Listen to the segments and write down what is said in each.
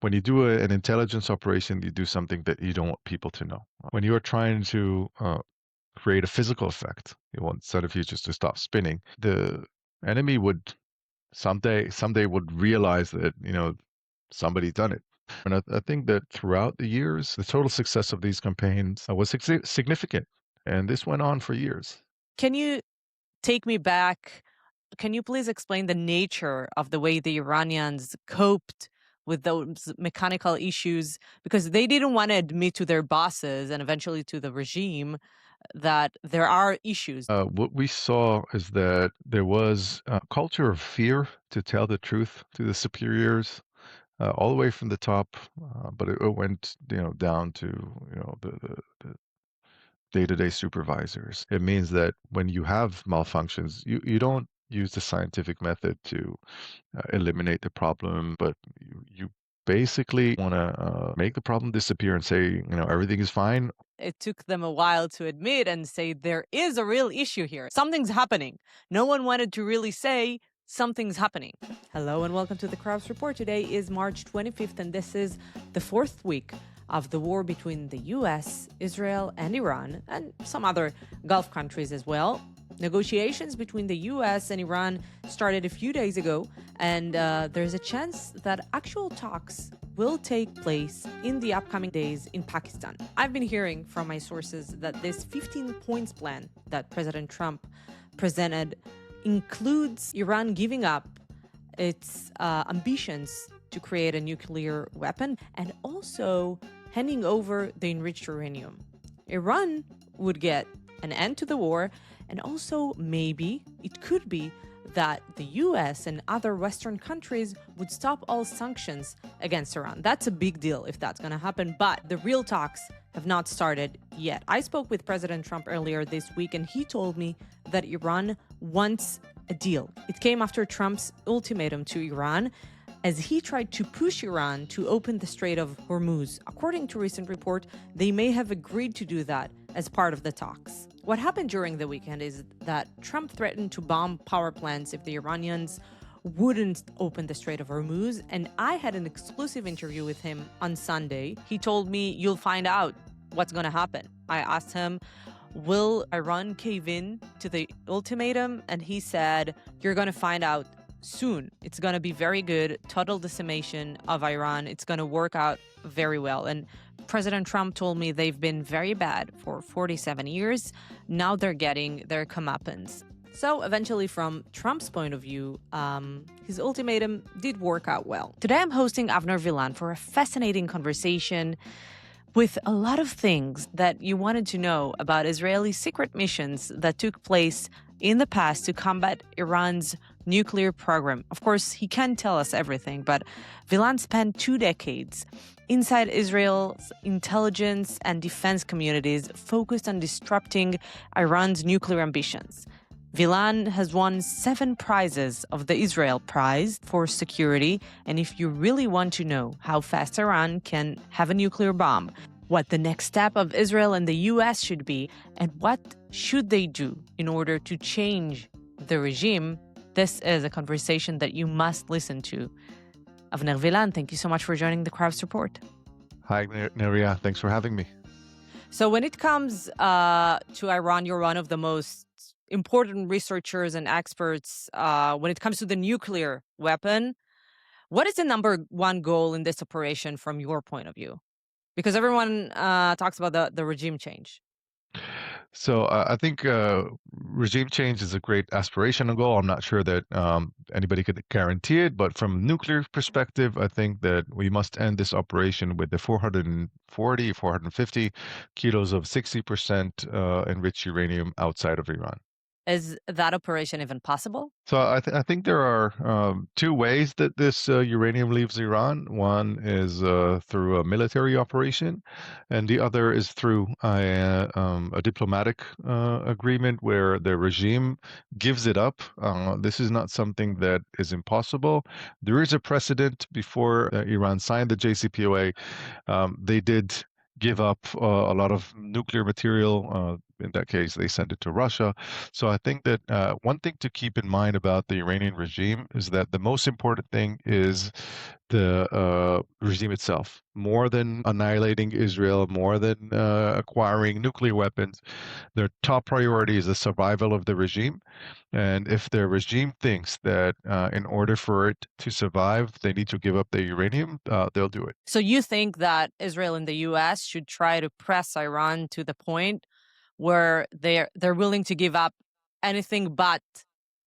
When you do an intelligence operation, you do something that you don't want people to know. When you are trying to create a physical effect, you want centrifuges to stop spinning. The enemy would someday would realize that somebody's done it. And I think that throughout the years, the total success of these campaigns was significant, and this went on for years. Can you take me back? Can you please explain the nature of the way the Iranians coped with those mechanical issues? Because they didn't want to admit to their bosses and eventually to the regime that there are issues. What we saw is that there was a culture of fear to tell the truth to the superiors, all the way from the top, but it went, down to, the day-to-day supervisors. It means that when you have malfunctions, you don't use the scientific method to eliminate the problem, but you basically want to make the problem disappear and say, everything is fine. It took them a while to admit and say there is a real issue here. Something's happening. No one wanted to really say something's happening. Hello and welcome to the Kraus Report. Today is March 25th, and this is the fourth week of the war between the US, Israel, and Iran, and some other Gulf countries as well. Negotiations between the US and Iran started a few days ago, and there's a chance that actual talks will take place in the upcoming days in Pakistan. I've been hearing from my sources that this 15 points plan that President Trump presented includes Iran giving up its ambitions to create a nuclear weapon and also handing over the enriched uranium. Iran would get an end to the war, and also maybe it could be that the US and other Western countries would stop all sanctions against Iran. That's a big deal if that's going to happen, but the real talks have not started yet. I spoke with President Trump earlier this week, and he told me that Iran wants a deal. It came after Trump's ultimatum to Iran, as he tried to push Iran to open the Strait of Hormuz. According to a recent report, they may have agreed to do that as part of the talks. What happened during the weekend is that Trump threatened to bomb power plants if the Iranians wouldn't open the Strait of Hormuz, and I had an exclusive interview with him on Sunday. He told me, you'll find out what's going to happen. I asked him, will Iran cave in to the ultimatum? And he said, you're going to find out soon. It's going to be very good. Total decimation of Iran. It's going to work out very well. And President Trump told me they've been very bad for 47 years. Now they're getting their comeuppance. So eventually, from Trump's point of view, his ultimatum did work out well. Today, I'm hosting Avner Vilan for a fascinating conversation with a lot of things that you wanted to know about Israeli secret missions that took place in the past to combat Iran's nuclear program. Of course, he can't tell us everything, but Vilan spent 2 decades inside Israel's intelligence and defense communities focused on disrupting Iran's nuclear ambitions. Vilan has won 7 prizes of the Israel Prize for security, and if you really want to know how fast Iran can have a nuclear bomb, what the next step of Israel and the US should be, and what should they do in order to change the regime, this is a conversation that you must listen to. Avner Vilan, thank you so much for joining the Kraus Report. Hi, Neria. Thanks for having me. So when it comes to Iran, you're one of the most important researchers and experts when it comes to the nuclear weapon. What is the number one goal in this operation from your point of view? Because everyone talks about the regime change. So I think regime change is a great aspirational goal. I'm not sure that anybody could guarantee it, but from a nuclear perspective, I think that we must end this operation with the 440, 450 kilos of 60% enriched uranium outside of Iran. Is that operation even possible? So I think there are 2 ways that this uranium leaves Iran. One is through a military operation, and the other is through a diplomatic agreement where the regime gives it up. This is not something that is impossible. There is a precedent before Iran signed the JCPOA. They did give up a lot of nuclear material in that case, they send it to Russia. So I think that one thing to keep in mind about the Iranian regime is that the most important thing is the regime itself. More than annihilating Israel, more than acquiring nuclear weapons, their top priority is the survival of the regime. And if their regime thinks that in order for it to survive, they need to give up the uranium, they'll do it. So you think that Israel and the US should try to press Iran to the point where they're willing to give up anything but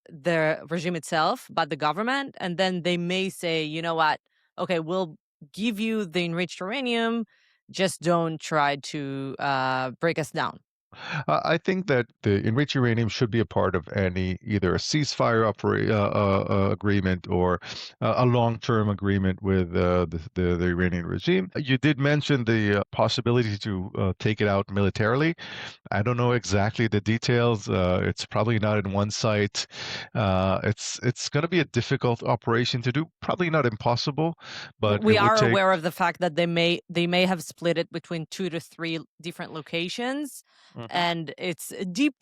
the regime itself, but the government, and then they may say, you know what, okay, we'll give you the enriched uranium, just don't try to break us down. I think that the enriched uranium should be a part of any either a ceasefire agreement or a long-term agreement with the Iranian regime. You did mention the possibility to take it out militarily. I don't know exactly the details. It's probably not in one site. It's going to be a difficult operation to do. Probably not impossible, but it We would are take. aware of the fact that they may have split it between 2 to 3 different locations, Mhm. and it's deep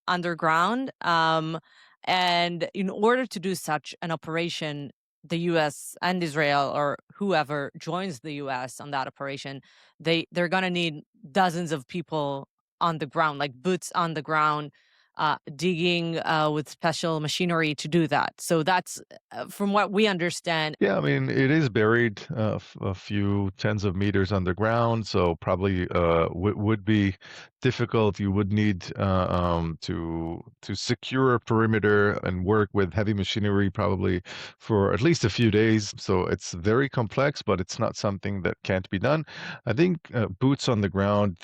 underground. And in order to do such an operation, the U.S. and Israel, or whoever joins the U.S. on that operation, they're gonna need dozens of people on the ground, like boots on the ground, digging with special machinery to do that. So that's from what we understand. Yeah, I mean, it is buried a few tens of meters underground, so probably would be difficult. You would need to secure a perimeter and work with heavy machinery probably for at least a few days. So it's very complex, but it's not something that can't be done. I think boots on the ground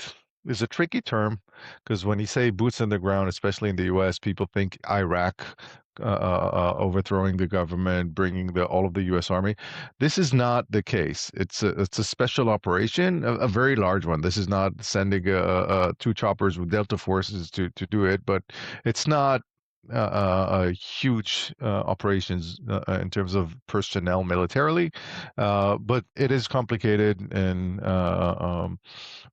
is a tricky term because when you say boots on the ground, especially in the U.S., people think Iraq overthrowing the government, bringing the all of the U.S. Army. This is not the case. It's a special operation, a very large one. This is not sending two choppers with Delta forces to do it, but it's not a huge operations in terms of personnel militarily, but it is complicated and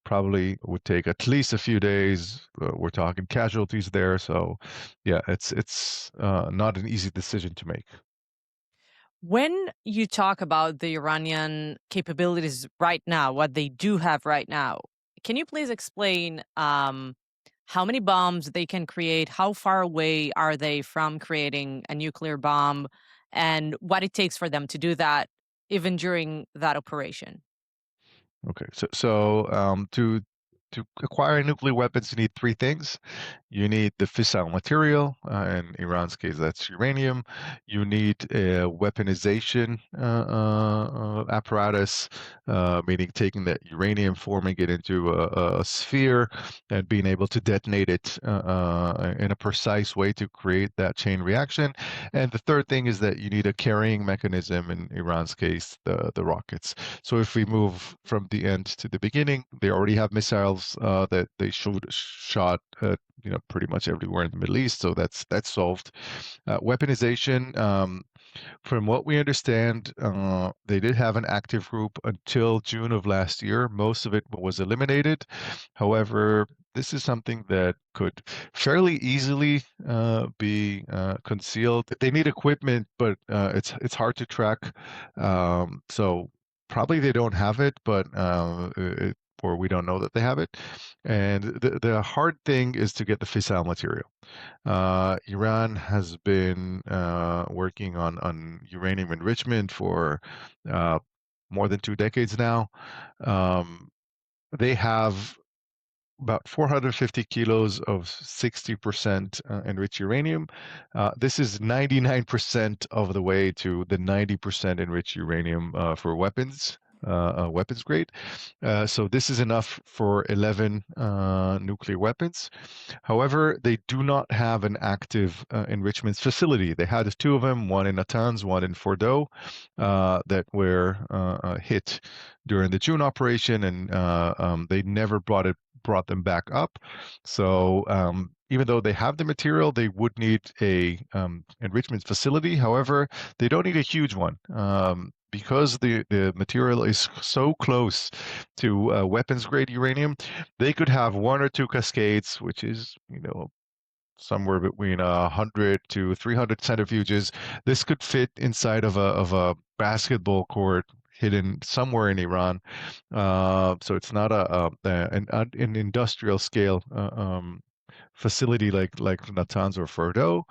probably would take at least a few days. We're talking casualties there, so yeah, it's not an easy decision to make. When you talk about the Iranian capabilities right now, what they do have right now, can you please explain how many bombs they can create? How far away are they from creating a nuclear bomb? And what it takes for them to do that, even during that operation? Okay, so to acquire nuclear weapons, you need three things. You need the fissile material. In Iran's case, that's uranium. You need a weaponization apparatus, meaning taking that uranium, forming it into a sphere, and being able to detonate it in a precise way to create that chain reaction. And the third thing is that you need a carrying mechanism. In Iran's case, the rockets. So if we move from the end to the beginning, they already have missiles that they shot at pretty much everywhere in the Middle East. So that's solved. Weaponization. From what we understand, they did have an active group until June of last year. Most of it was eliminated. However, this is something that could fairly easily be concealed. They need equipment, but it's hard to track. So probably they don't have it, but or we don't know that they have it. And the hard thing is to get the fissile material. Iran has been working on uranium enrichment for uh, more than 2 decades now. Um, they have about 450 kilos of 60% enriched uranium. This is 99% of the way to the 90% enriched uranium for weapons grade. So this is enough for 11 nuclear weapons. However, they do not have an active enrichment facility. They had two of them, one in Natanz, one in Fordow, that were hit during the June operation, and they never brought them back up. So even though they have the material, they would need a enrichment facility. However, they don't need a huge one because the material is so close to weapons grade uranium, they could have one or two cascades, which is, somewhere between 100 to 300 centrifuges. This could fit inside of a basketball court hidden somewhere in Iran. So it's not an industrial scale facility like Natanz or Fordo.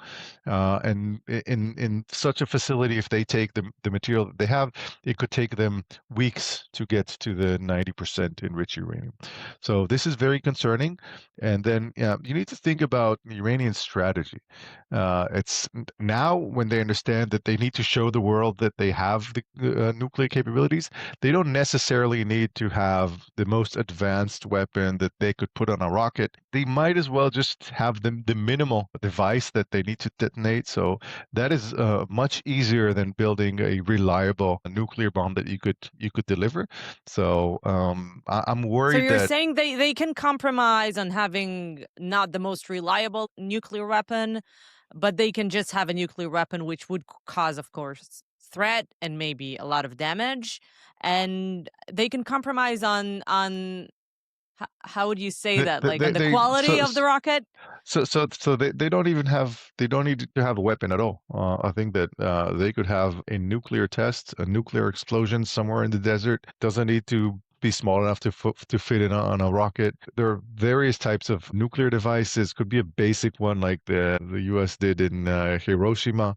And in such a facility, if they take the material that they have, it could take them weeks to get to the 90% enriched uranium. So this is very concerning. And then you need to think about Iranian strategy. It's now when they understand that they need to show the world that they have the nuclear capabilities, they don't necessarily need to have the most advanced weapon that they could put on a rocket. They might as well just have the minimal device that they need to detonate. So that is much easier than building a reliable nuclear bomb that you could deliver. So I'm So worried you're that saying they can compromise on having not the most reliable nuclear weapon, but they can just have a nuclear weapon which would cause, of course, threat and maybe a lot of damage. And they can compromise on how would you say they, that? they, Like on they, the they quality so of the rocket? So they don't even have they don't need to have a weapon at all. I think that they could have a nuclear test, a nuclear explosion somewhere in the desert. Doesn't need to be small enough to fit in on a rocket. There are various types of nuclear devices. Could be a basic one like the U.S. did in Hiroshima.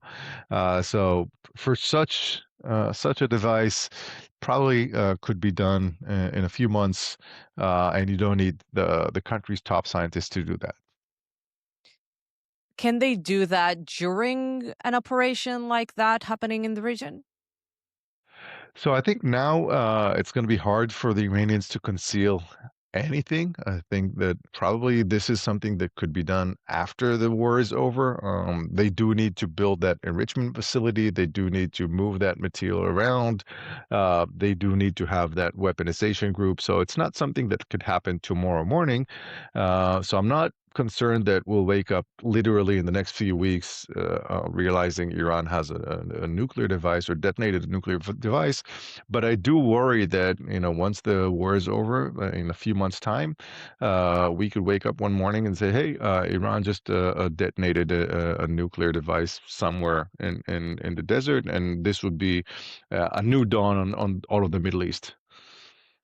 So for such a device, probably could be done in a few months, and you don't need the country's top scientists to do that. Can they do that during an operation like that happening in the region? So I think now it's going to be hard for the Iranians to conceal anything. I think that probably this is something that could be done after the war is over. They do need to build that enrichment facility. They do need to move that material around. They do need to have that weaponization group. So it's not something that could happen tomorrow morning. So I'm not concerned that we'll wake up literally in the next few weeks realizing Iran has a nuclear device or detonated a nuclear device. But I do worry that, once the war is over in a few months' time, we could wake up one morning and say, hey, Iran just detonated a nuclear device somewhere in the desert. And this would be a new dawn on all of the Middle East.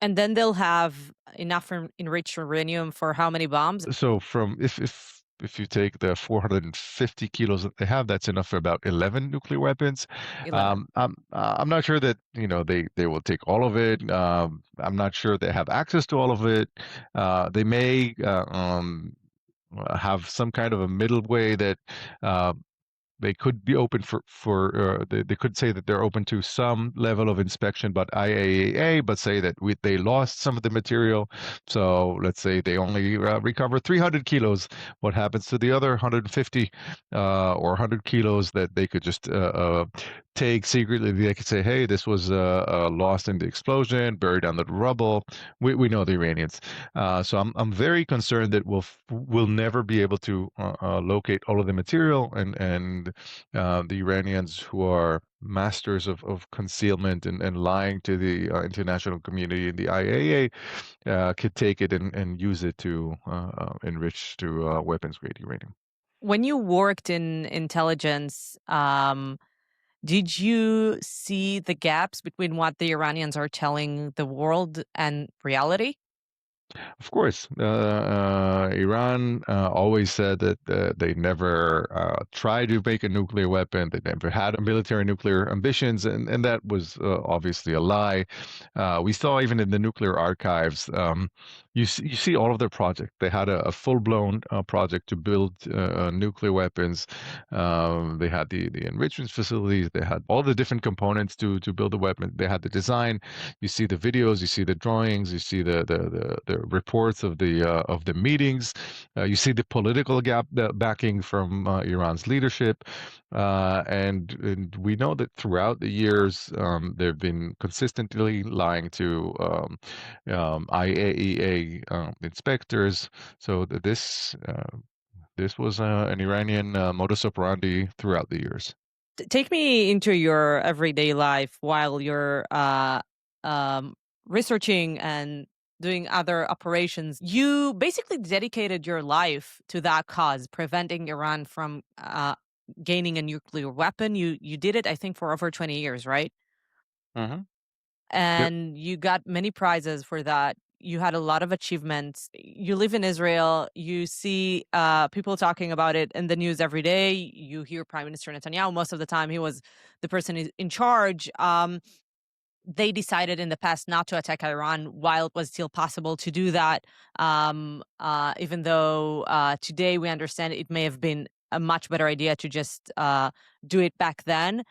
And then they'll have enough enriched uranium for how many bombs? So from if you take the 450 kilos that they have, that's enough for about 11 nuclear weapons. 11. I'm not sure that they will take all of it. I'm not sure they have access to all of it. They may have some kind of a middle way that uh, they could be open they could say that they're open to some level of inspection, but IAEA, but say that they lost some of the material. So let's say they only recover 300 kilos. What happens to the other 150 or 100 kilos that they could just take secretly? They could say, hey, this was lost in the explosion, buried under the rubble. We know the Iranians. So I'm very concerned that we'll never be able to locate all of the material, and the Iranians, who are masters of concealment and lying to the international community and the IAEA, could take it and use it to enrich to weapons grade uranium. When you worked in intelligence, did you see the gaps between what the Iranians are telling the world and reality? Of course, Iran always said that they never tried to make a nuclear weapon. They never had a military nuclear ambitions, and that was obviously a lie. We saw even in the nuclear archives, you see all of their projects. They had a full-blown project to build nuclear weapons. They had the enrichment facilities. They had all the different components to build a weapon. They had the design. You see the videos, you see the drawings, you see the reports of the meetings. You see the political gap the backing from Iran's leadership, and we know that throughout the years they've been consistently lying to IAEA inspectors. So this was an Iranian modus operandi throughout the years. Take me into your everyday life while you're um, researching and doing other operations. You basically dedicated your life to that cause, preventing Iran from gaining a nuclear weapon. You did it, I think, for over 20 years, right? Hmm. Yep. And you got many prizes for that. You had a lot of achievements. You live in Israel. You see people talking about it in the news every day. You hear Prime Minister Netanyahu. Most of the time, he was the person in charge. They decided in the past not to attack Iran while it was still possible to do that. Even though today we understand it may have been a much better idea to just do it back then.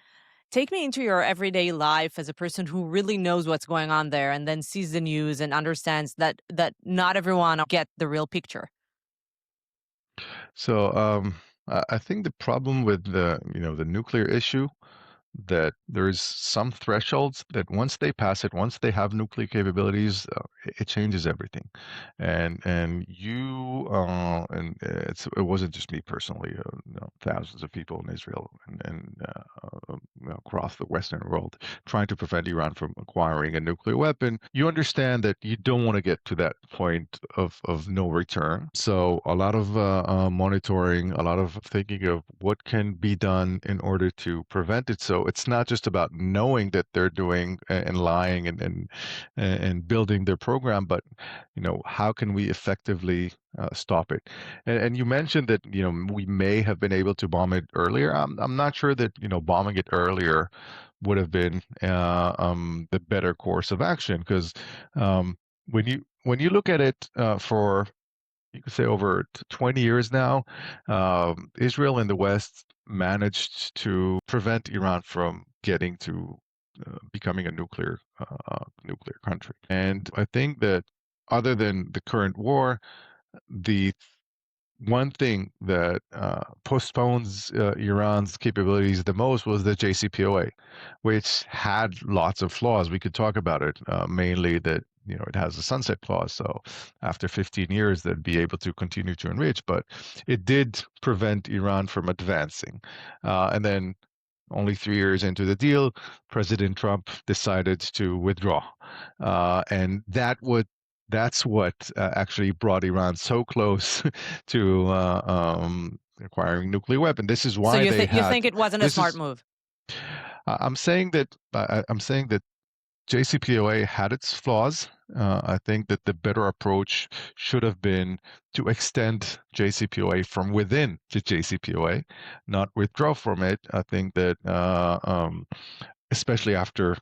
Take me into your everyday life as a person who really knows what's going on there and then sees the news and understands that not everyone get the real picture. So I think the problem with the nuclear issue, that there's some thresholds that once they pass it, once they have nuclear capabilities, it changes everything. And it wasn't just me personally. Thousands of people in Israel and across the Western world trying to prevent Iran from acquiring a nuclear weapon. You understand that you don't want to get to that point of no return. So a lot of monitoring, a lot of thinking of what can be done in order to prevent it. So it's not just about knowing that they're doing and lying and building their program, but how can we effectively stop it? And you mentioned that we may have been able to bomb it earlier. I'm not sure that bombing it earlier would have been the better course of action, because when you look at it for, you could say, over 20 years now, Israel and the West managed to prevent Iran from getting to becoming a nuclear country. And I think that other than the current war, the one thing that postpones Iran's capabilities the most was the JCPOA, which had lots of flaws. We could talk about it, mainly that it has a sunset clause, so after 15 years they'd be able to continue to enrich, but it did prevent Iran from advancing. And then only 3 years into the deal, President Trump decided to withdraw, and that's what actually brought Iran so close to acquiring nuclear weapon. This is So why they you had. think it wasn't a This smart is. move? I'm saying that JCPOA had its flaws. I think that the better approach should have been to extend JCPOA from within the JCPOA, not withdraw from it. I think that especially after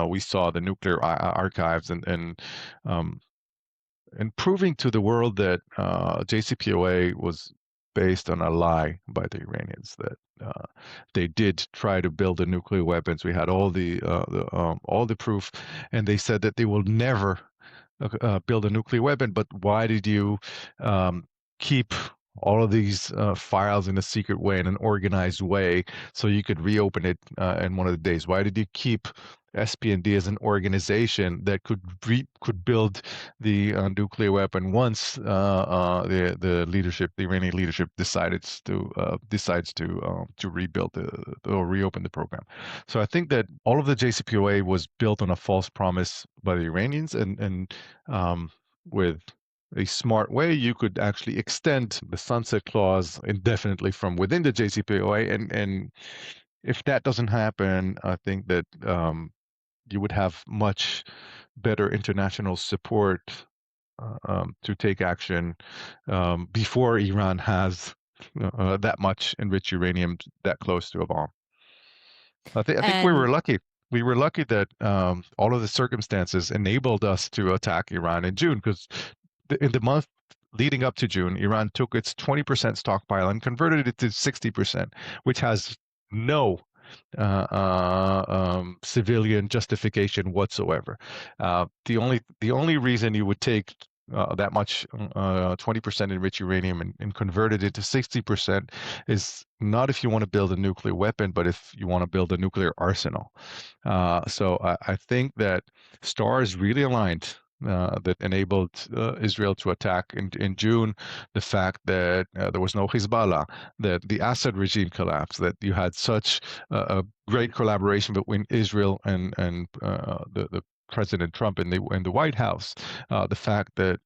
we saw the nuclear archives um, and proving to the world that JCPOA was based on a lie by the Iranians, that they did try to build the nuclear weapons. We had all the proof, and they said that they will never build a nuclear weapon. But why did you um, keep all of these files in a secret way, in an organized way, so you could reopen it in one of the days? Why did you keep SPND as an organization that could build the nuclear weapon once the leadership, the Iranian leadership, decides to rebuild or reopen the program? So I think that all of the JCPOA was built on a false promise by the Iranians, and with a smart way, you could actually extend the sunset clause indefinitely from within the JCPOA, and if that doesn't happen, I think that you would have much better international support to take action before Iran has that much enriched uranium that close to a bomb. I think we And were lucky. We were lucky that all of the circumstances enabled us to attack Iran in June, because in the month leading up to June, Iran took its 20% stockpile and converted it to 60%, which has no civilian justification whatsoever. The only reason you would take that much 20% enriched uranium and convert it into 60% is not if you want to build a nuclear weapon, but if you want to build a nuclear arsenal. So I think that stars really aligned that enabled Israel to attack in June, the fact that there was no Hezbollah, that the Assad regime collapsed, that you had such a great collaboration between Israel and the President Trump in the White House, the fact that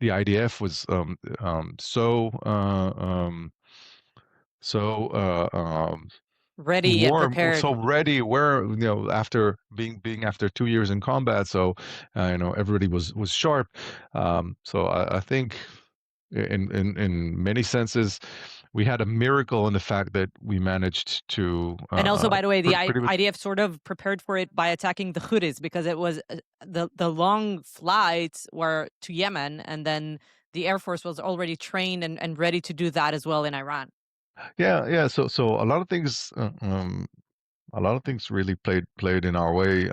the IDF was so Ready and warm, prepared. so ready, where after being after 2 years in combat, so everybody was sharp. So I think in many senses we had a miracle in the fact that we managed to And also, by the way, the pretty much. IDF sort of prepared for it by attacking the Houthis because it was the long flights were to Yemen, and then the Air Force was already trained and ready to do that as well in Iran. Yeah, so a lot of things really played in our way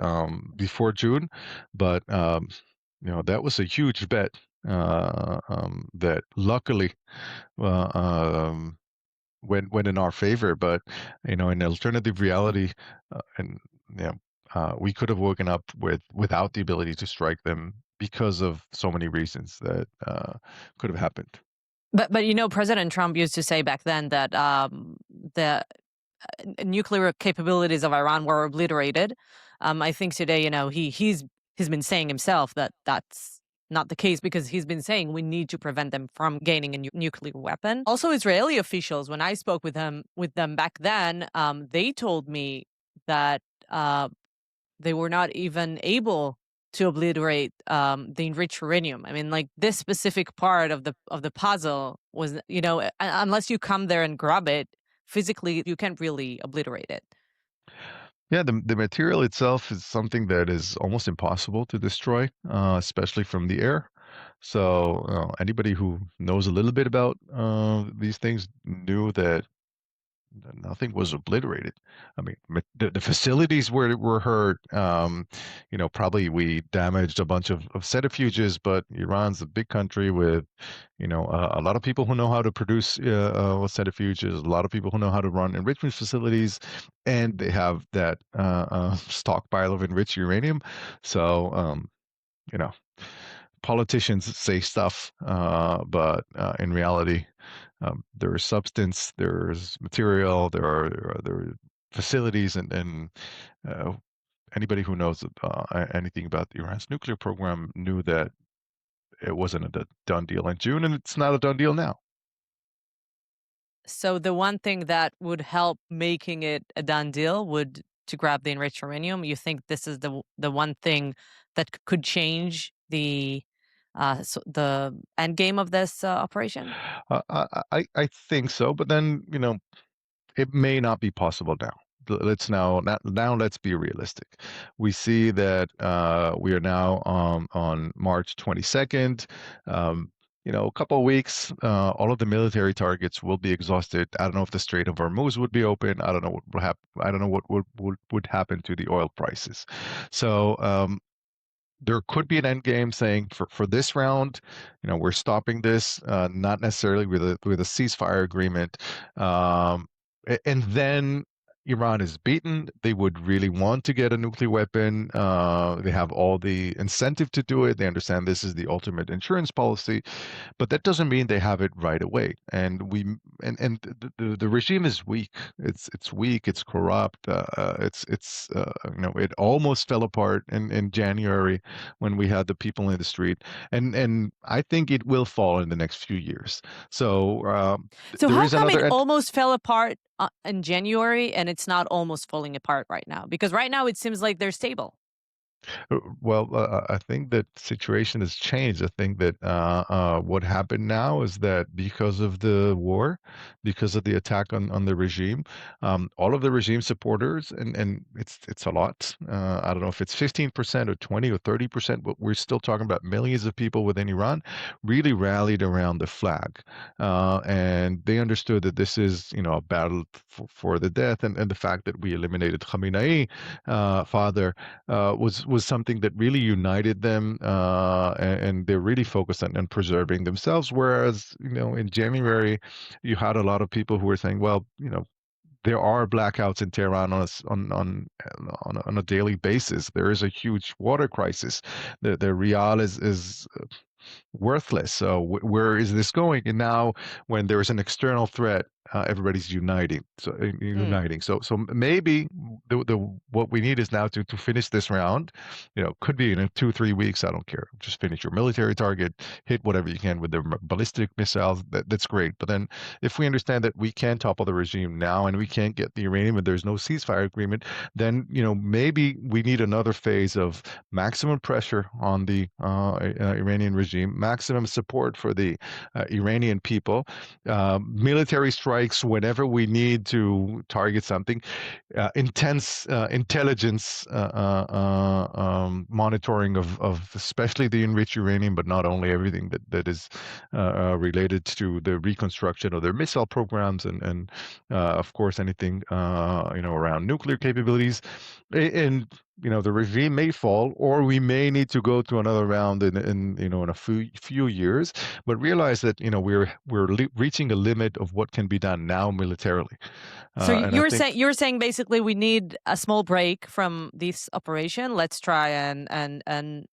before June, but that was a huge bet that luckily uh, um, went in our favor. But in alternative reality, and we could have woken up without the ability to strike them because of so many reasons that could have happened. But President Trump used to say back then that the nuclear capabilities of Iran were obliterated. I think today, he's been saying himself that that's not the case because he's been saying we need to prevent them from gaining a nuclear weapon. Also, Israeli officials, when I spoke with them back then, they told me that uh, they were not even able to obliterate the enriched uranium. I mean, like this specific part of the puzzle was, unless you come there and grab it physically, you can't really obliterate it. Yeah, the material itself is something that is almost impossible to destroy, especially from the air. So anybody who knows a little bit about these things knew that nothing was obliterated. I mean, the facilities were hurt. Probably we damaged a bunch of centrifuges, but Iran's a big country with, a lot of people who know how to produce centrifuges, a lot of people who know how to run enrichment facilities, and they have that stockpile of enriched uranium. So, you know, politicians say stuff, but in reality, there is substance, there's material, there are facilities, and uh, anybody who knows anything about Iran's nuclear program knew that it wasn't a done deal in June, and it's not a done deal now. So the one thing that would help making it a done deal would to grab the enriched uranium. You think this is the one thing that could change the end game of this operation? I think so, but then it may not be possible now. Now let's be realistic. We see that we are now on March 22nd. Um, a couple of weeks, all of the military targets will be exhausted. I don't know if the Strait of Hormuz would be open. I don't know what will happen. I don't know what would happen to the oil prices. So there could be an end game saying for this round, we're stopping this, not necessarily with a ceasefire agreement, and then Iran is beaten. They would really want to get a nuclear weapon. They have all the incentive to do it. They understand this is the ultimate insurance policy, but that doesn't mean they have it right away. And the regime is weak. It's weak. It's corrupt. It almost fell apart in January when we had the people in the street, and I think it will fall in the next few years. So So there how is come it another. almost fell apart in January and it's not almost falling apart right now? Because right now it seems like they're stable. Well, I think that situation has changed. I think that what happened now is that because of the war, because of the attack on the regime, all of the regime supporters, and it's a lot. I don't know if it's 15% or 20 or 30%, but we're still talking about millions of people within Iran, really rallied around the flag, and they understood that this is, a battle for the death, and the fact that we eliminated Khamenei, father, was something that really united them, and they're really focused on preserving themselves. Whereas, in January, you had a lot of people who were saying, well, there are blackouts in Tehran on a daily basis. There is a huge water crisis. The rial is worthless. So where is this going? And now, when there is an external threat, everybody's uniting. Mm. So maybe the what we need is now to finish this round. Could be in 2 3 weeks. I don't care. Just finish your military target, hit whatever you can with the ballistic missiles. That's great. But then, if we understand that we can't topple the regime now and we can't get the uranium, but there's no ceasefire agreement, then maybe we need another phase of maximum pressure on the Iranian regime, maximum support for the Iranian people, military strikes whenever we need to target something, intense intelligence monitoring of especially the enriched uranium, but not only everything that is related to the reconstruction of their missile programs and of course anything around nuclear capabilities. And the regime may fall, or we may need to go to another round in a few years. But realize that we're reaching a limit of what can be done now militarily, So and I think you're saying basically we need a small break from this operation. Let's try and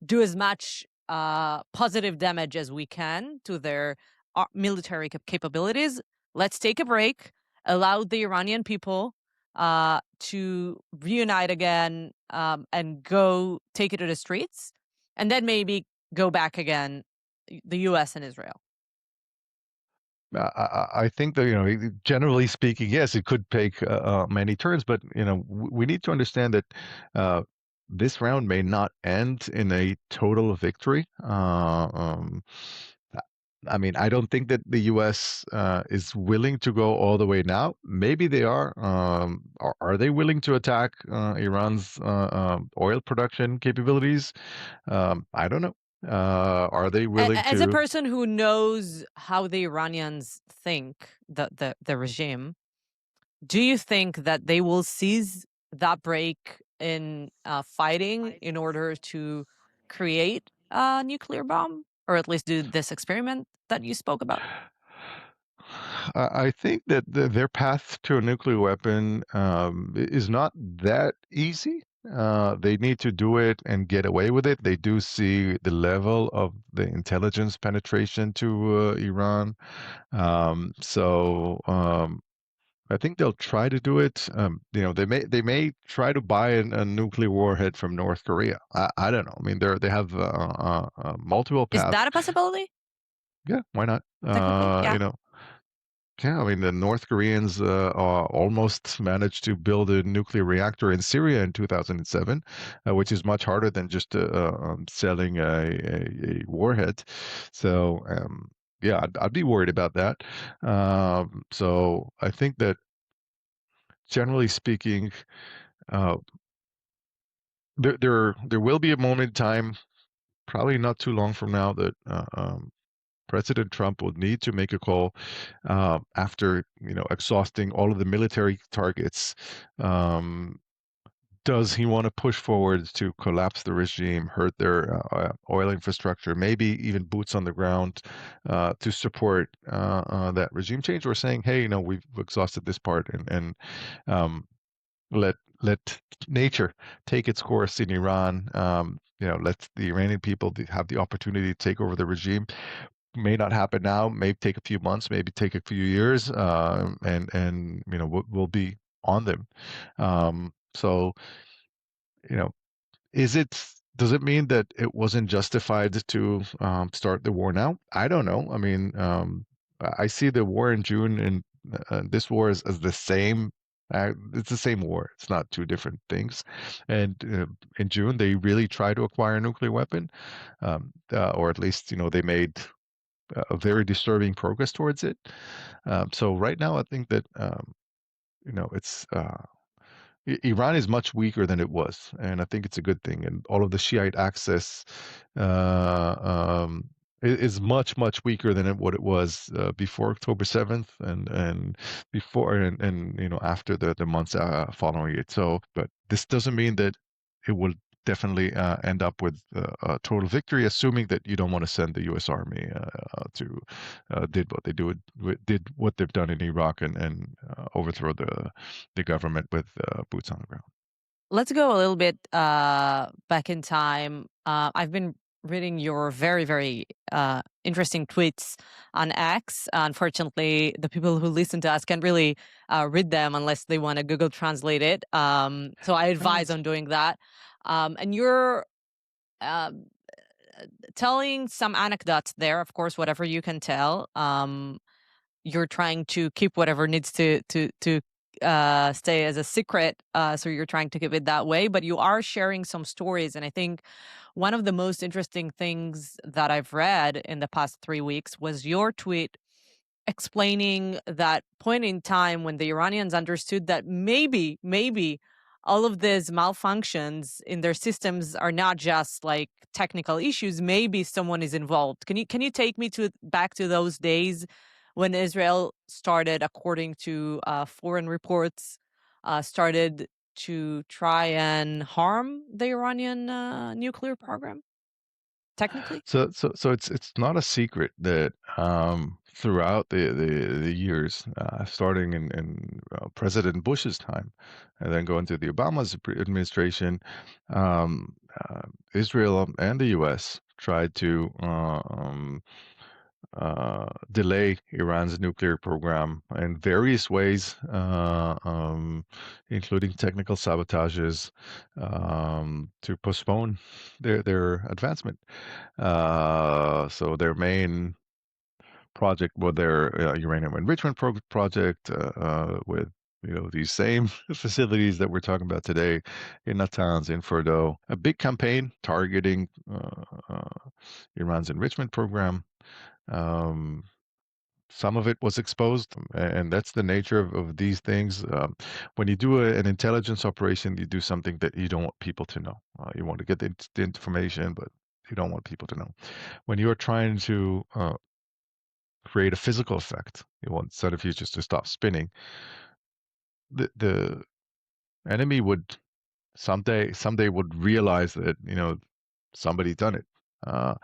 do as much positive damage as we can to their military capabilities. Let's take a break, allow the Iranian people to reunite again, and go take it to the streets, and then maybe go back again, the U.S. and Israel. I think that, generally speaking, yes, it could take many turns, but we need to understand that uh, this round may not end in a total victory. I I mean, I don't think that the U.S. Is willing to go all the way now. Maybe they are. Are they willing to attack Iran's oil production capabilities? I don't know. Are they willing As a to? person who knows how the Iranians think, the regime, do you think that they will seize that break in fighting in order to create a nuclear bomb, or at least do this experiment that you spoke about? I think that their path to a nuclear weapon is not that easy. They need to do it and get away with it. They do see the level of the intelligence penetration to Iran. So I think they'll try to do it. They may try to buy a nuclear warhead from North Korea. I don't know. I mean, they have multiple Is paths. that a possibility? Yeah, why not? Technically, yeah. Yeah, I mean, the North Koreans almost managed to build a nuclear reactor in Syria in 2007, which is much harder than just selling a warhead. So, yeah, I'd be worried about that. So I think that generally speaking, uh, there will be a moment in time, probably not too long from now, that President Trump will need to make a call after exhausting all of the military targets. Um, does he want to push forward to collapse the regime, hurt their oil infrastructure, maybe even boots on the ground to support that regime change, or saying, hey, we've exhausted this part and um, let nature take its course in Iran. Let the Iranian people have the opportunity to take over the regime. May not happen now. May take a few months. Maybe take a few years. And we'll be on them. So you know, is it? Does it mean that it wasn't justified to start the war now? I don't know. I mean, I see the war in June and this war as the same. It's the same war. It's not two different things. And in June, they really tried to acquire a nuclear weapon, or at least they made a very disturbing progress towards it. So right now, I think that it's Iran is much weaker than it was, and I think it's a good thing. And all of the Shiite access uh, um, is much weaker than what it was before October 7th, and before and after the months following it. So, but this doesn't mean that it will definitely end up with a total victory, assuming that you don't want to send the U.S. Army to did what they've done in Iraq and overthrow the government with boots on the ground. Let's go a little bit back in time. I've been reading your very, very interesting tweets on X. Unfortunately, the people who listen to us can't really read them unless they want to Google Translate it. So I advise Yes. on doing that. And you're um, telling some anecdotes there, of course, whatever you can tell. You're trying to keep whatever needs to stay as a secret, so you're trying to keep it that way, but you are sharing some stories, and I think one of the most interesting things that I've read in the past 3 weeks was your tweet explaining that point in time when the Iranians understood that maybe all of these malfunctions in their systems are not just like technical issues. Maybe someone is involved. Can you take me to back to those days when Israel started, according to foreign reports, started to try and harm the Iranian nuclear program? Technically. So it's not a secret that throughout the years, starting in President Bush's time, and then going to the Obama's administration, Israel and the U.S. tried to delay Iran's nuclear program in various ways, including technical sabotages, to postpone their advancement. So their main project, well, their uranium enrichment project, with these same facilities that we're talking about today in Natanz, in Fordo, a big campaign targeting Iran's enrichment program. Um, some of it was exposed, and that's the nature of these things. When you do an intelligence operation, you do something that you don't want people to know. You want to get the information, but you don't want people to know. When you're trying to create a physical effect, you want centrifuges to stop spinning. The enemy would someday would realize that somebody done it. Uh,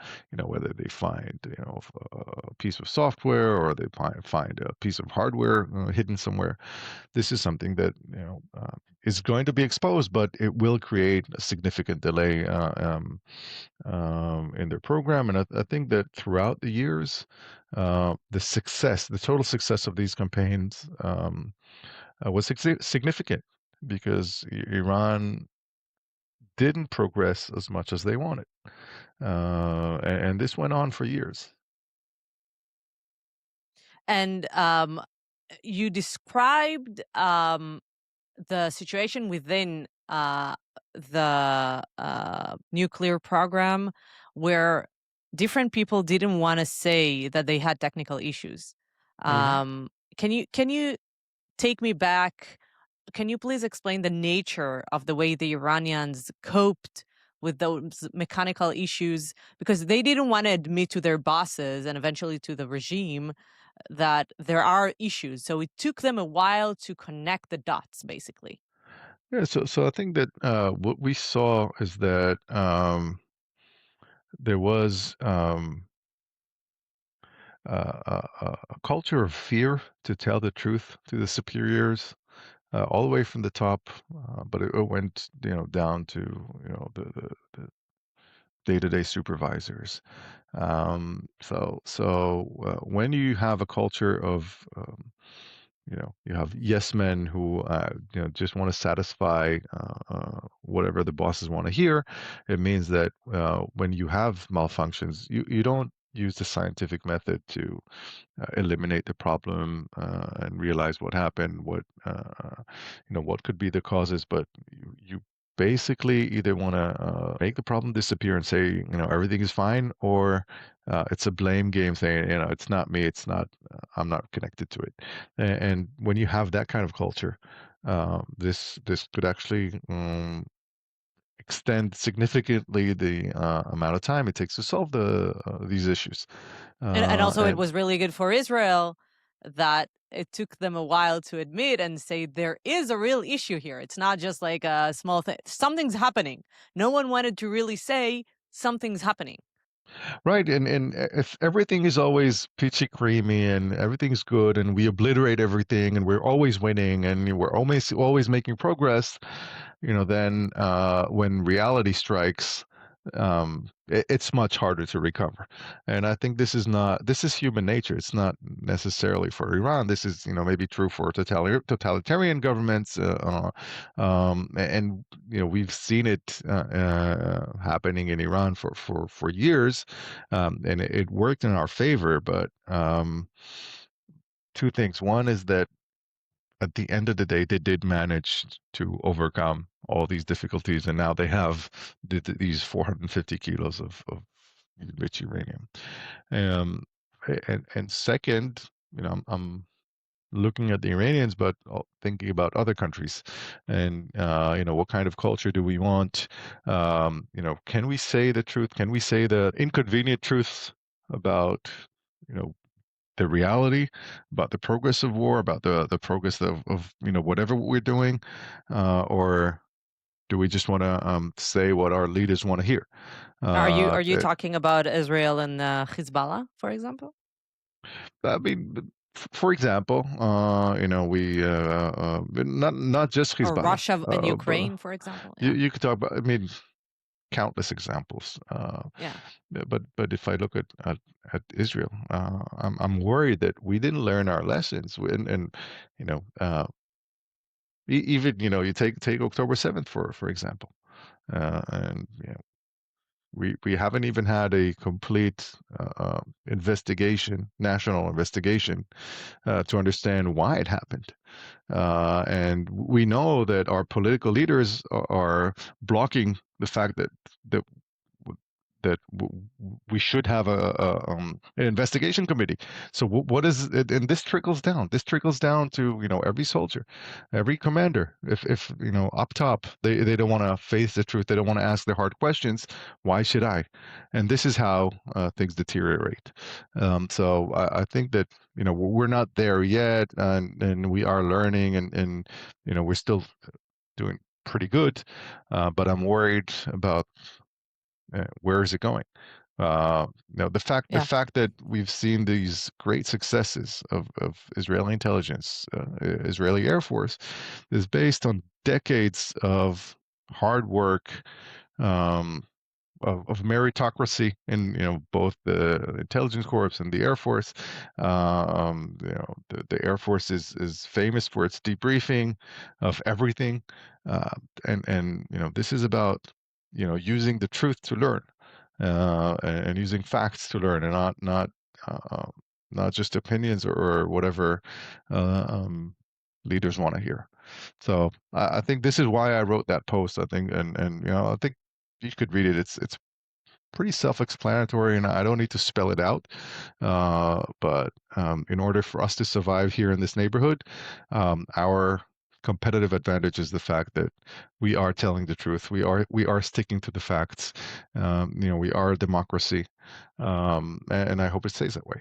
whether they find a piece of software or they find a piece of hardware hidden somewhere. This is something that is going to be exposed, but it will create a significant delay in their program. And I think that throughout the years, the total success of these campaigns was significant because Iran didn't progress as much as they wanted. And this went on for years. And you described the situation within the nuclear program where different people didn't want to say that they had technical issues. Mhm. Um, can you take me back? Can you please explain the nature of the way the Iranians coped with those mechanical issues? Because they didn't want to admit to their bosses and eventually to the regime that there are issues. So it took them a while to connect the dots, basically. Yeah, so I think that what we saw is that there was a culture of fear to tell the truth to the superiors, all the way from the top, but it went down to the day-to-day supervisors. So when you have a culture of you have yes men who just want to satisfy whatever the bosses want to hear. It means that when you have malfunctions, you don't use the scientific method to eliminate the problem and realize what happened, what could be the causes, but you basically either want to make the problem disappear and say, everything is fine, or it's a blame game saying, it's not me, it's not, I'm not connected to it. And when you have that kind of culture, this could actually extend significantly the amount of time it takes to solve these issues. And also, it And was really good for Israel that it took them a while to admit and say there is a real issue here. It's not just like a small thing. Something's happening. No one wanted to really say something's happening. Right, and if everything is always peachy creamy and everything's good and we obliterate everything and we're always winning and we're always making progress, then when reality strikes, it's much harder to recover. And I think this is human nature. It's not necessarily for Iran. This is, maybe true for totalitarian governments. And, we've seen it happening in Iran for years. And it worked in our favor. But two things. One is that at the end of the day, they did manage to overcome all these difficulties, and now they have these 450 kilos of rich uranium. Um, and second, I'm looking at the Iranians, but thinking about other countries, and what kind of culture do we want? Can we say the truth? Can we say the inconvenient truths about, you know, the reality, about the progress of war, about the progress of whatever we're doing, or do we just want to say what our leaders want to hear? Are you Uh, talking about Israel and Hezbollah, for example, I mean, for example, we not just or Hezbollah, Russia and but Ukraine, for example? you Yeah, you could talk about. I mean, countless examples. yeah. But if I look at Israel, I'm worried that we didn't learn our lessons. And you know, even you take October 7th for example, and we haven't even had a complete national investigation to understand why it happened. And we know that our political leaders are blocking the fact that we should have an investigation committee. So what is it? And this trickles down. This trickles down to every soldier, every commander. If up top they don't want to face the truth, they don't want to ask the hard questions. Why should I? And this is how things deteriorate. So I think that we're not there yet, and we are learning, and we're still doing pretty good, but I'm worried about where is it going? The Yeah. fact that we've seen these great successes of Israeli intelligence, Israeli Air Force, is based on decades of hard work, um, of meritocracy in both the intelligence corps and the Air Force. The Air Force is famous for its debriefing of everything, uh, and this is about using the truth to learn, and using facts to learn, and uh, not just opinions or whatever leaders want to hear. So I think this is why I wrote that post. I think, and I think you could read it. It's pretty self-explanatory, and I don't need to spell it out. But in order for us to survive here in this neighborhood, our competitive advantage is the fact that we are telling the truth. We are sticking to the facts. We are a democracy, and I hope it stays that way.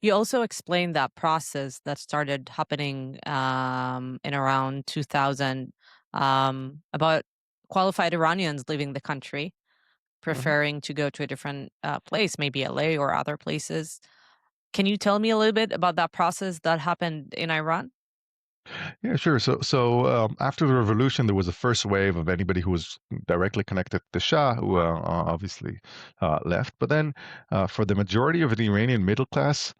You also explained that process that started happening in around 2000 about qualified Iranians leaving the country, Mhm. preferring to go to a different place, maybe LA or other places. Can you tell me a little bit about that process that happened in Iran? Yeah, sure. So after the revolution, there was a first wave of anybody who was directly connected to the Shah, who obviously left. But then, for the majority of the Iranian middle class,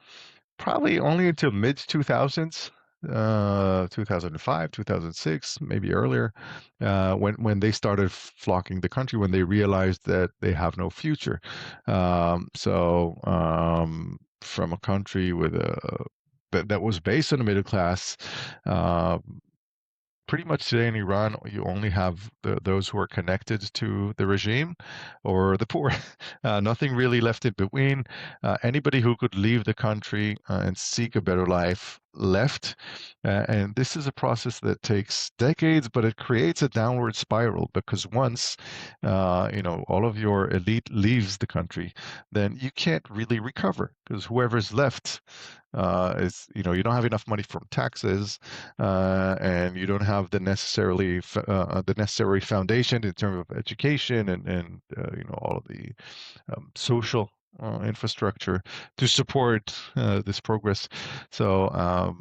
probably only until mid 2000s, 2005, 2006, maybe earlier, when they started flocking the country, when they realized that they have no future. From a country with a that was based on the middle class, uh, pretty much today in Iran, you only have those who are connected to the regime or the poor. Nothing really left in between. Anybody who could leave the country and seek a better life left. And this is a process that takes decades, but it creates a downward spiral because once, all of your elite leaves the country, then you can't really recover because whoever's left is, you don't have enough money from taxes, and you don't have the necessary foundation in terms of education and all of the social infrastructure to support this progress. So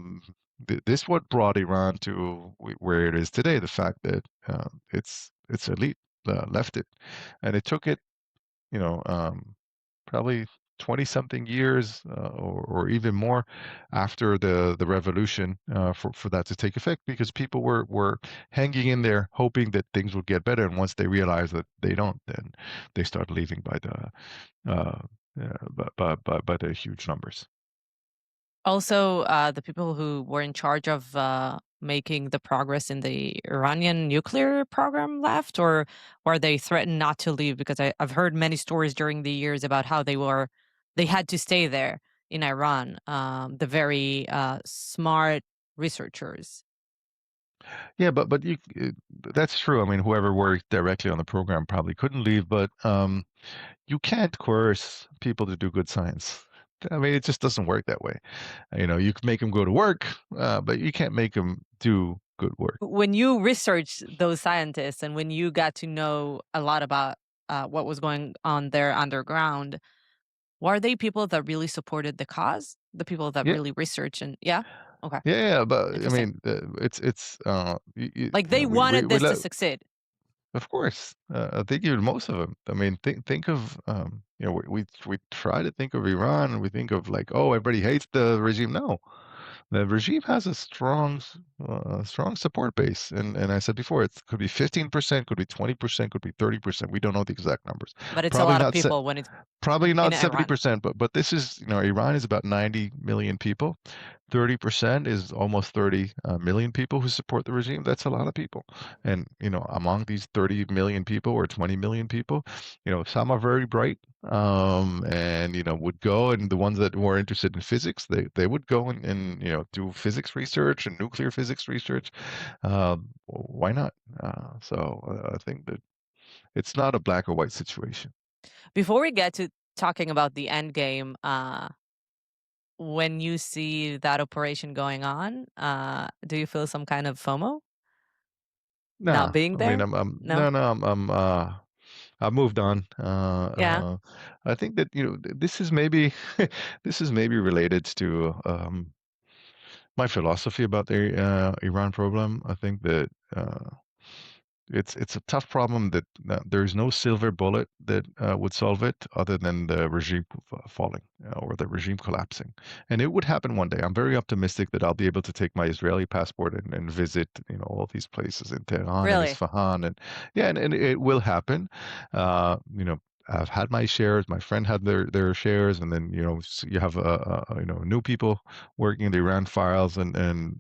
this what brought Iran to where it is today. The fact that its elite left it, and it took it, you know, um, probably 20 something years or even more after the revolution for that to take effect because people were hanging in there hoping that things would get better, and once they realized that they don't, then they start leaving by the by the huge numbers. Also, the people who were in charge of making the progress in the Iranian nuclear program left, or they threatened not to leave? Because I've heard many stories during the years about how they had to stay there in Iran. The very smart researchers. Yeah, that's true. I mean, whoever worked directly on the program probably couldn't leave, but you can't coerce people to do good science. I mean, it just doesn't work that way. You can make them go to work, but you can't make them do good work. When you researched those scientists and when you got to know a lot about what was going on there underground, were they people that really supported the cause? The people that Yeah, really research and yeah? Okay, yeah, but I interesting. mean, it's Like they we wanted we this to let. succeed. Of course, I think even most of them. I mean, think of we try to think of Iran and we think of like, oh, everybody hates the regime. No, the regime has a strong support base, and I said before, it could be 15%, could be 20%, could be 30%. We don't know the exact numbers. But it's a Probably lot of not people when it's Probably in not Iran. 70%, but this is, Iran is about 90 million people. 30% is almost 30 million people who support the regime. That's a lot of people. And, among these 30 million people or 20 million people, some are very bright, and, would go, and the ones that were interested in physics, they would go and do physics research and nuclear physics research. Why not? I think that it's not a black or white situation. Before we get to talking about the end game, when you see that operation going on, do you feel some kind of FOMO not No, being I mean, there? No? no, no, I've moved on. Yeah. I think that, this is maybe, this is maybe related to, my philosophy about the, Iran problem. I think that, it's a tough problem that there's no silver bullet that would solve it other than the regime falling, or the regime collapsing. And it would happen one day. I'm very optimistic that I'll be able to take my Israeli passport and visit, all these places in Tehran and Really? Isfahan, and yeah, and it will happen. I've had my shares. My friend had their shares, and then you have new people working in the Iran files, and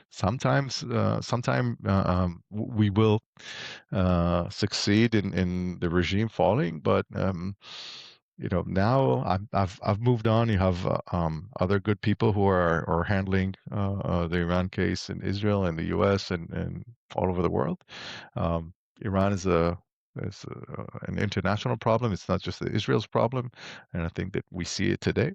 sometime we will succeed in the regime falling, but now I've moved on. You have other good people who are handling the Iran case in Israel and the U.S. and all over the world. Iran is an international problem. It's not just Israel's problem, and I think that we see it today.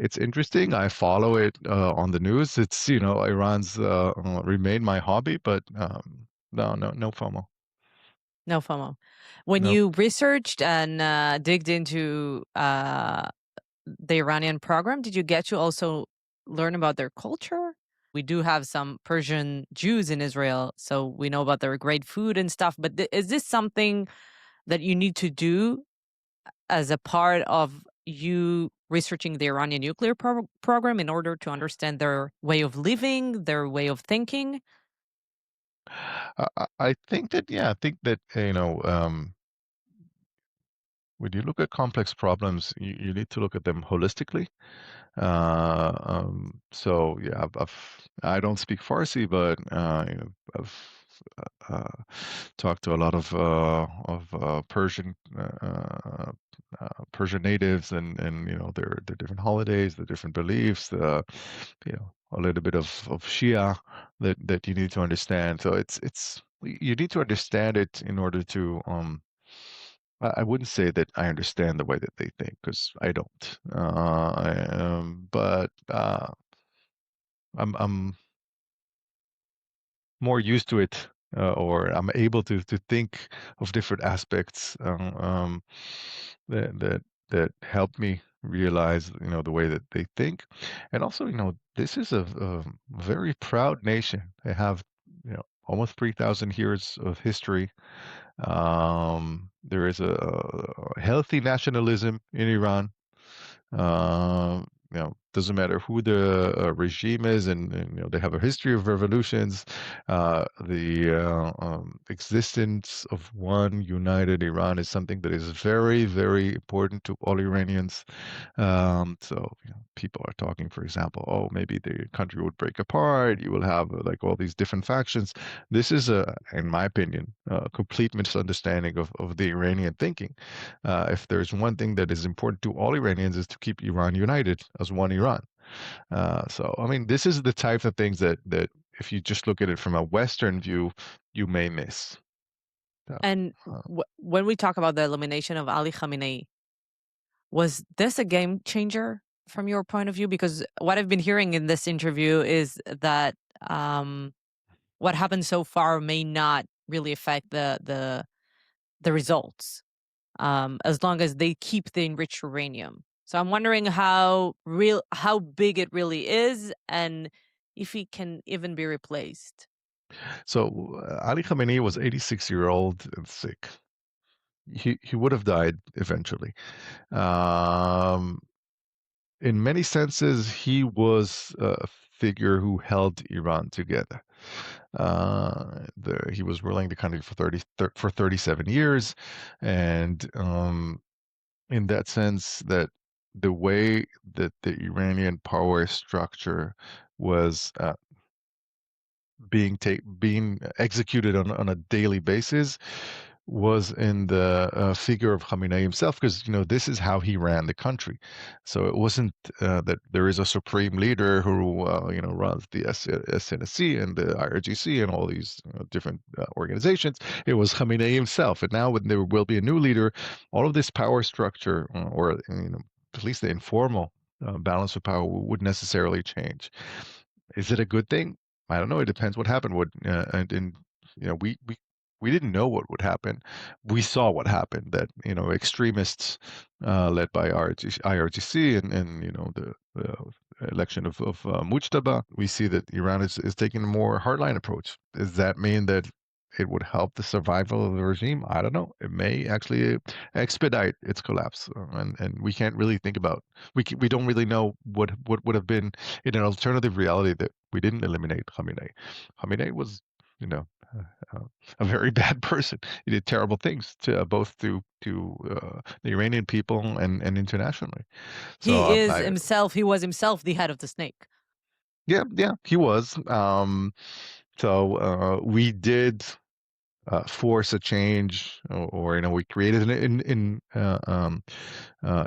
It's interesting. I follow it on the news. It's, Iran's remained my hobby, but no, no, no FOMO. No FOMO. When No. you researched and digged into the Iranian program, did you get to also learn about their culture? We do have some Persian Jews in Israel, so we know about their great food and stuff. But is this something that you need to do as a part of you researching the Iranian nuclear program in order to understand their way of living, their way of thinking? I think that, yeah, I think that, when you look at complex problems, you need to look at them holistically. So yeah, I don't speak Farsi, but I've talked to a lot of Persian natives, and their different holidays, the different beliefs, a little bit of Shia that you need to understand. So it's you need to understand it in order to I wouldn't say that I understand the way that they think, because I don't. But I'm more used to it, or I'm able to think of different aspects that that help me realize, the way that they think. And also, this is a very proud nation. They have, almost 3,000 years of history. There is a healthy nationalism in Iran. Doesn't matter who the regime is, and they have a history of revolutions. The existence of one united Iran is something that is very, very important to all Iranians. So people are talking, for example, oh, maybe the country would break apart. You will have like all these different factions. This is in my opinion, a complete misunderstanding of the Iranian thinking. If there's one thing that is important to all Iranians, is to keep Iran united as one Iran. So, I mean, this is the type of things that if you just look at it from a Western view, you may miss. So, And uh, when we talk about the elimination of Ali Khamenei, was this a game changer from your point of view? Because what I've been hearing in this interview is that um, what happened so far may not really affect the results, as long as they keep the enriched uranium. So I'm wondering how big it really is, and if it can even be replaced. Ali Khamenei was 86-year-old and sick. He would have died eventually. Um, in many senses, he was a figure who held Iran together. He was ruling the country for 37 years, and in that sense, that the way that the Iranian power structure was being executed on a daily basis was in the figure of Khamenei himself, because this is how he ran the country. So it wasn't that there is a supreme leader who runs the SNSC and the IRGC and all these different organizations. It was Khamenei himself, and now when there will be a new leader, all of this power structure, or at least the informal balance of power, would necessarily change. Is it a good thing? I don't know. It depends what happened. And we didn't know what would happen. We saw what happened. That extremists led by IRGC, and the election of Mujtaba. We see that Iran is taking a more hardline approach. Does that mean that it would help the survival of the regime? I don't know. It may actually expedite its collapse, and we can't really think about. We don't really know what would have been in an alternative reality that we didn't eliminate Khamenei. Khamenei was, you know, uh, a very bad person. He did terrible things to both to the Iranian people and internationally. So He was himself the head of the snake. yeah, yeah, he was. So we did force a change, or we created an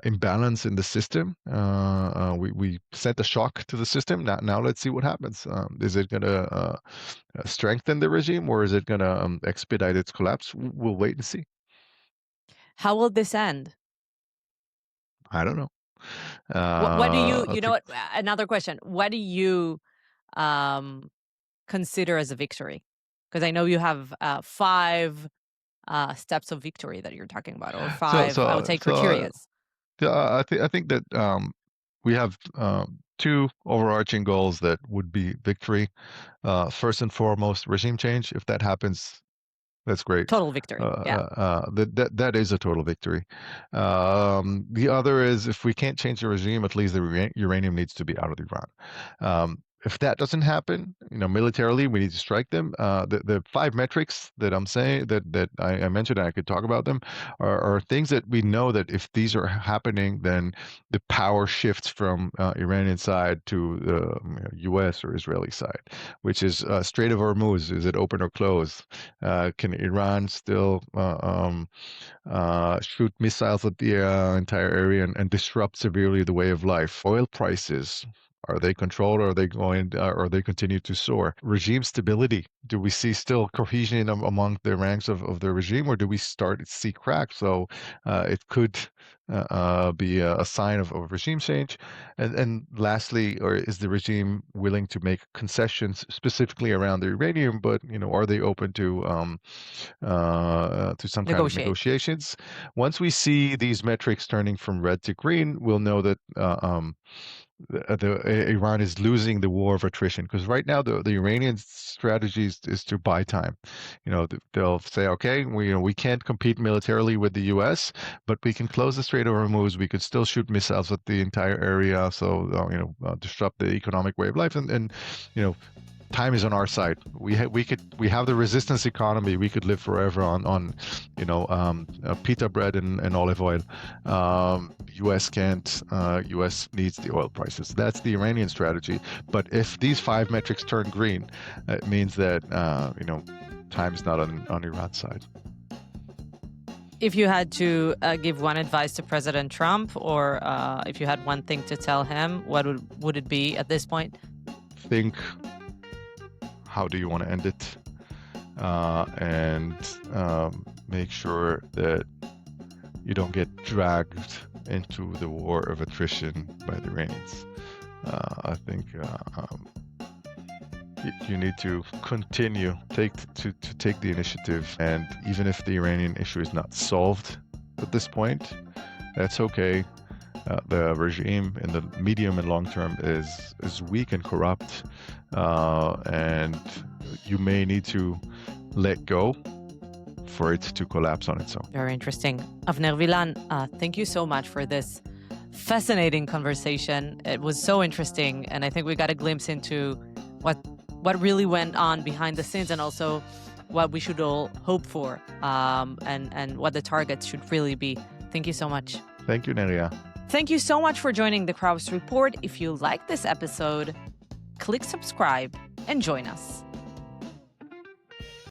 imbalance in the system. We sent a shock to the system. Now let's see what happens. Is it going to strengthen the regime, or is it going to expedite its collapse? We'll wait and see. How will this end? I don't know. What do you I you know think what? Another question. What do you um, consider as a victory? Because I know you have five steps of victory that you're talking about, or so. five, I would So say, so criterias. I think that we have two overarching goals that would be victory. First and foremost, regime change. If that happens, that's great. Total victory. Yeah. That is a total victory. The other is, if we can't change the regime, at least the uranium needs to be out of Iran. if that doesn't happen, militarily, we need to strike them. The five metrics that I'm saying that I mentioned, and I could talk about them, are things that we know that if these are happening, then the power shifts from Iranian side to the U.S. or Israeli side, which is Strait of Hormuz. Is it open or closed? Can Iran still shoot missiles at the entire area and disrupt severely the way of life? Oil prices. Are they controlled or are they or they continue to soar? Regime stability. Do we see still cohesion among the ranks of the regime, or do we start to see cracks? So it could be a sign of regime change. And lastly, or is the regime willing to make concessions specifically around the uranium, but are they open to some kind of Negotiate. negotiations? Once we see these metrics turning from red to green, we'll know that Iran is losing the war of attrition, because right now the Iranian strategy is to buy time. They'll say, okay, we can't compete militarily with the U.S., but we can close the Strait of Hormuz. We could still shoot missiles at the entire area, so disrupt the economic way of life, and time is on our side. We have the resistance economy. We could live forever on pita bread and olive oil. U.S. can't. U.S. needs the oil prices. That's the Iranian strategy. But if these five metrics turn green, it means that time is not on Iran's side. If you had to give one advice to President Trump, or if you had one thing to tell him, what would it be at this point? Think, how do you want to end it? And make sure that you don't get dragged into the war of attrition by the Iranians. I think you need to continue to take the initiative, and even if the Iranian issue is not solved at this point, that's okay. The regime in the medium and long term is weak and corrupt, and you may need to let go for it to collapse on its own. Very interesting. Avner Vilan, thank you so much for this fascinating conversation. It was so interesting, and I think we got a glimpse into what really went on behind the scenes, and also what we should all hope for, and what the targets should really be. Thank you so much. Thank you, Neria. Thank you so much for joining the Kraus Report. If you like this episode, click subscribe and join us.